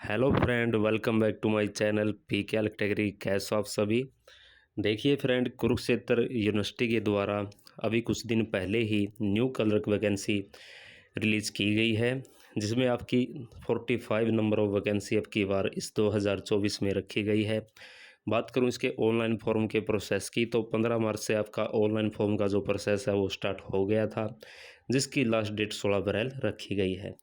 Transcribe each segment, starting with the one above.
Hello friend, welcome back to my channel P K category. कैसे हो आप सभी। देखिए फ्रेंड, कुरुक्षेत्र यूनिवर्सिटी के द्वारा अभी कुछ दिन पहले ही न्यू क्लर्क वैकेंसी रिलीज़ की गई है, जिसमें आपकी 45 नंबर ऑफ वैकेंसी अब की बार इस 2024 में रखी गई है। बात करूं इसके ऑनलाइन फॉर्म के प्रोसेस की, तो 15 मार्च से आपका ऑनलाइन फॉर्म का जो प्रोसेस है वो स्टार्ट हो गया था, जिसकी लास्ट डेट 16 अप्रैल रखी गई है।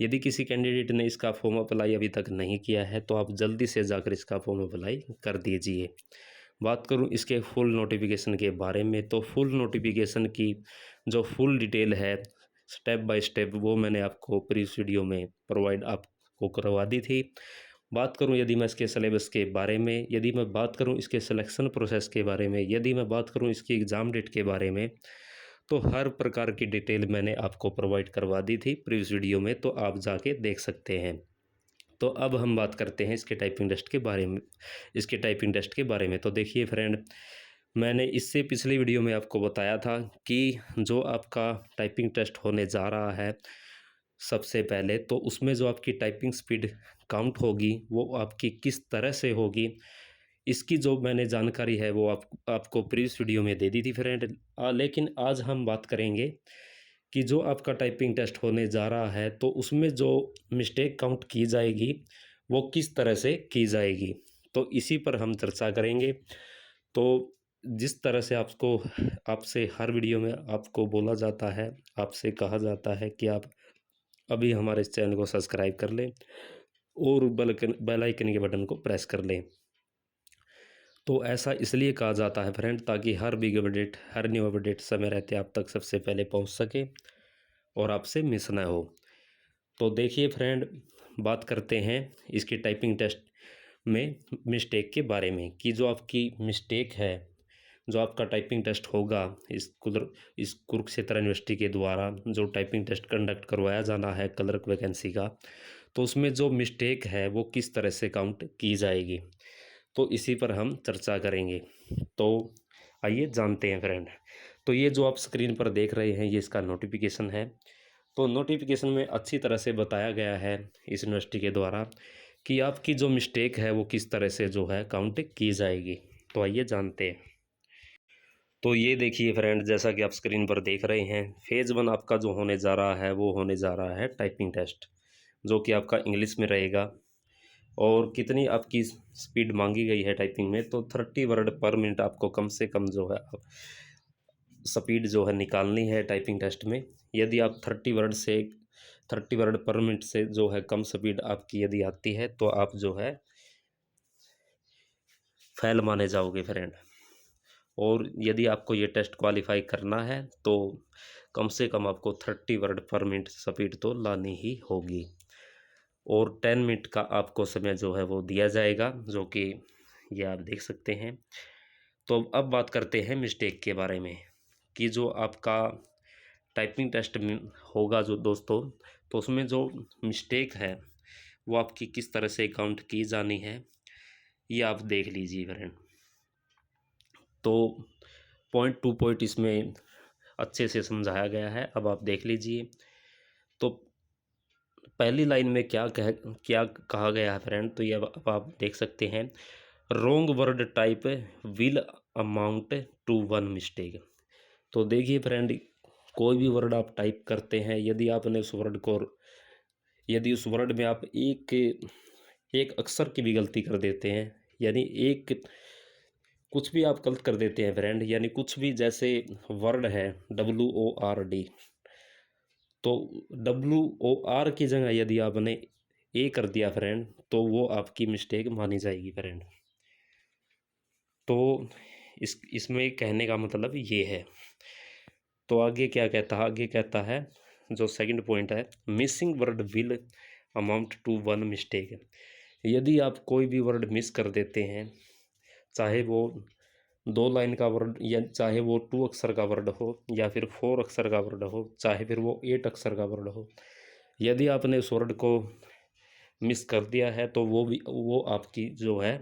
यदि किसी कैंडिडेट ने इसका फॉर्म अप्लाई अभी तक नहीं किया है तो आप जल्दी से जाकर इसका फॉर्म अप्लाई कर दीजिए। बात करूं इसके फुल नोटिफिकेशन के बारे में, तो फुल नोटिफिकेशन की जो फुल डिटेल है स्टेप बाय स्टेप वो मैंने आपको प्रीवियस वीडियो में प्रोवाइड आपको करवा दी थी। बात करूं यदि मैं इसके सिलेबस के बारे में, यदि मैं बात करूं इसके सिलेक्शन प्रोसेस के बारे में, यदि मैं बात करूं इसकी एग्ज़ाम डेट के बारे में, तो हर प्रकार की डिटेल मैंने आपको प्रोवाइड करवा दी थी प्रीवियस वीडियो में, तो आप जाके देख सकते हैं। तो अब हम बात करते हैं इसके टाइपिंग टेस्ट के बारे में। तो देखिए फ्रेंड, मैंने इससे पिछली वीडियो में आपको बताया था कि जो आपका टाइपिंग टेस्ट होने जा रहा है सबसे पहले, तो उसमें जो आपकी टाइपिंग स्पीड काउंट होगी वो आपकी किस तरह से होगी, इसकी जो मैंने जानकारी है वो आपको प्रीवियस वीडियो में दे दी थी फ्रेंड। लेकिन आज हम बात करेंगे कि जो आपका टाइपिंग टेस्ट होने जा रहा है तो उसमें जो मिस्टेक काउंट की जाएगी वो किस तरह से की जाएगी, तो इसी पर हम चर्चा करेंगे। तो जिस तरह से आपसे हर वीडियो में आपको बोला जाता है, आपसे कहा जाता है कि आप अभी हमारे इस चैनल को सब्सक्राइब कर लें और बेल आइकन के बटन को प्रेस कर लें, तो ऐसा इसलिए कहा जाता है फ्रेंड ताकि हर बिग अपडेट, हर न्यू अपडेट समय रहते आप तक सबसे पहले पहुंच सके और आपसे मिस ना हो। तो देखिए फ्रेंड, बात करते हैं इसकी टाइपिंग टेस्ट में मिस्टेक के बारे में कि जो आपकी मिस्टेक है, जो आपका टाइपिंग टेस्ट होगा इस कुरुक्षेत्र यूनिवर्सिटी के द्वारा जो टाइपिंग टेस्ट कंडक्ट करवाया जाना है क्लर्क वैकेंसी का, तो उसमें जो मिस्टेक है वो किस तरह से काउंट की जाएगी, तो इसी पर हम चर्चा करेंगे। तो आइए जानते हैं फ्रेंड। तो ये जो आप स्क्रीन पर देख रहे हैं ये इसका नोटिफिकेशन है। तो नोटिफिकेशन में अच्छी तरह से बताया गया है इस यूनिवर्सिटी के द्वारा कि आपकी जो मिस्टेक है वो किस तरह से जो है काउंट की जाएगी। तो आइए जानते हैं। तो ये देखिए फ्रेंड, जैसा कि आप स्क्रीन पर देख रहे हैं, फेज़ 1 आपका जो होने जा रहा है वो होने जा रहा है टाइपिंग टेस्ट, जो कि आपका इंग्लिश में रहेगा। और कितनी आपकी स्पीड मांगी गई है टाइपिंग में, तो 30 वर्ड पर मिनट आपको कम से कम जो है स्पीड जो है निकालनी है टाइपिंग टेस्ट में। यदि आप 30 वर्ड पर मिनट से जो है कम स्पीड आपकी यदि आती है तो आप जो है फेल माने जाओगे फ्रेंड। और यदि आपको ये टेस्ट क्वालिफाई करना है तो कम से कम आपको 30 वर्ड पर मिनट स्पीड तो लानी ही होगी। और 10 मिनट का आपको समय जो है वो दिया जाएगा, जो कि ये आप देख सकते हैं। तो अब बात करते हैं मिस्टेक के बारे में कि जो आपका टाइपिंग टेस्ट में होगा जो दोस्तों, तो उसमें जो मिस्टेक है वो आपकी किस तरह से काउंट की जानी है ये आप देख लीजिए फ्रेंड। तो पॉइंट टू पॉइंट इसमें अच्छे से समझाया गया है, अब आप देख लीजिए। तो पहली लाइन में क्या कहा गया है फ्रेंड, तो ये अब आप देख सकते हैं। Wrong word type will amount to 1 mistake. तो देखिए फ्रेंड, कोई भी वर्ड आप टाइप करते हैं, यदि उस वर्ड में आप एक अक्षर की भी गलती कर देते हैं, यानी एक कुछ भी आप गलत कर देते हैं फ्रेंड, यानी कुछ भी, जैसे वर्ड है WORD, तो WOR की जगह यदि आपने ए कर दिया फ्रेंड तो वो आपकी मिस्टेक मानी जाएगी फ्रेंड। तो इसमें कहने का मतलब ये है। तो आगे कहता है जो सेकंड पॉइंट है, missing word will amount to 1 mistake. यदि आप कोई भी वर्ड मिस कर देते हैं, चाहे वो 2 लाइन का वर्ड, या चाहे वो 2 अक्षर का वर्ड हो, या फिर 4 अक्षर का वर्ड हो, चाहे फिर वो 8 अक्षर का वर्ड हो, यदि आपने उस वर्ड को मिस कर दिया है तो वो आपकी जो है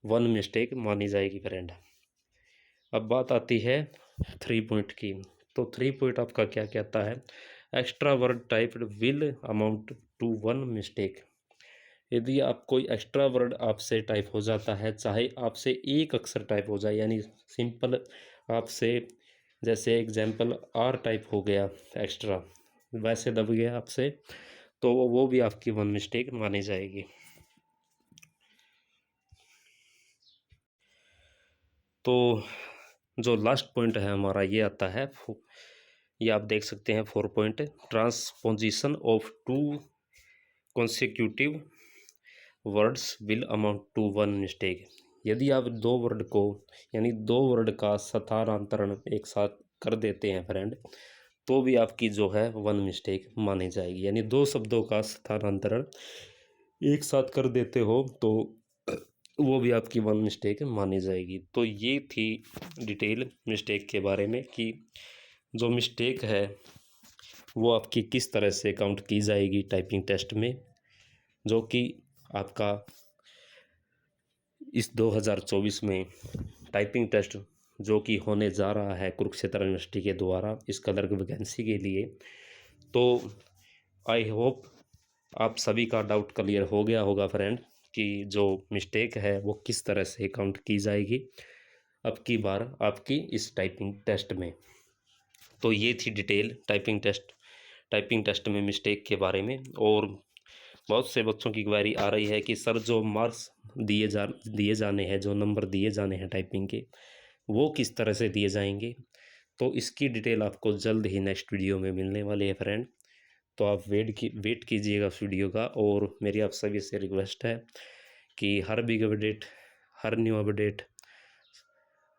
1 मिस्टेक मानी जाएगी फ्रेंड। अब बात आती है 3 पॉइंट की। तो 3 पॉइंट आपका क्या कहता है, extra word typed will amount to 1 mistake. यदि आप कोई एक्स्ट्रा वर्ड आपसे टाइप हो जाता है, चाहे आपसे एक अक्षर टाइप हो जाए, यानी सिंपल आपसे जैसे एग्जाम्पल आर टाइप हो गया एक्स्ट्रा, वैसे दब गया आपसे, तो वो भी आपकी वन मिस्टेक मानी जाएगी। तो जो लास्ट पॉइंट है हमारा ये आता है, ये आप देख सकते हैं 4 point, transposition of two consecutive words will amount to one mistake. यदि आप दो वर्ड को, यानी दो वर्ड का स्थानांतरण एक साथ कर देते हैं फ्रेंड, तो भी आपकी जो है वन मिस्टेक मानी जाएगी। यानी दो शब्दों का स्थानांतरण एक साथ कर देते हो तो वो भी आपकी वन मिस्टेक मानी जाएगी। तो ये थी डिटेल मिस्टेक के बारे में कि जो मिस्टेक है वो आपकी किस तरह से काउंट की जाएगी टाइपिंग टेस्ट में, जो कि आपका इस 2024 में टाइपिंग टेस्ट जो कि होने जा रहा है कुरुक्षेत्र यूनिवर्सिटी के द्वारा इस क्लर्क वैकेंसी के लिए। तो आई होप आप सभी का डाउट क्लियर हो गया होगा फ्रेंड कि जो मिस्टेक है वो किस तरह से काउंट की जाएगी अब की बार आपकी इस टाइपिंग टेस्ट में। तो ये थी डिटेल टाइपिंग टेस्ट में मिस्टेक के बारे में। और बहुत से बच्चों की क्वेरी आ रही है कि सर जो मार्क्स दिए जाने हैं, जो नंबर दिए जाने हैं टाइपिंग के, वो किस तरह से दिए जाएंगे। तो इसकी डिटेल आपको जल्द ही नेक्स्ट वीडियो में मिलने वाली है फ्रेंड। तो आप वेट कीजिएगा उस वीडियो का। और मेरी आप सभी से रिक्वेस्ट है कि हर बिग अपडेट, हर न्यू अपडेट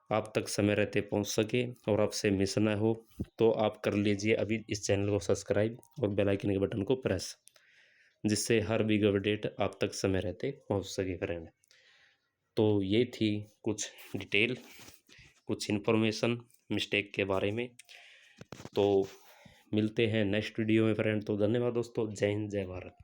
आप तक समय रहते पहुंच सके और आपसे मिस ना हो, तो आप कर लीजिए अभी इस चैनल को सब्सक्राइब और बेल आइकन के बटन को प्रेस, जिससे हर बिग अपडेट आप तक समय रहते पहुंच सके फ्रेंड। तो ये थी कुछ डिटेल, कुछ इन्फॉर्मेशन मिस्टेक के बारे में। तो मिलते हैं नेक्स्ट वीडियो में फ्रेंड। तो धन्यवाद दोस्तों, जय हिंद, जय भारत।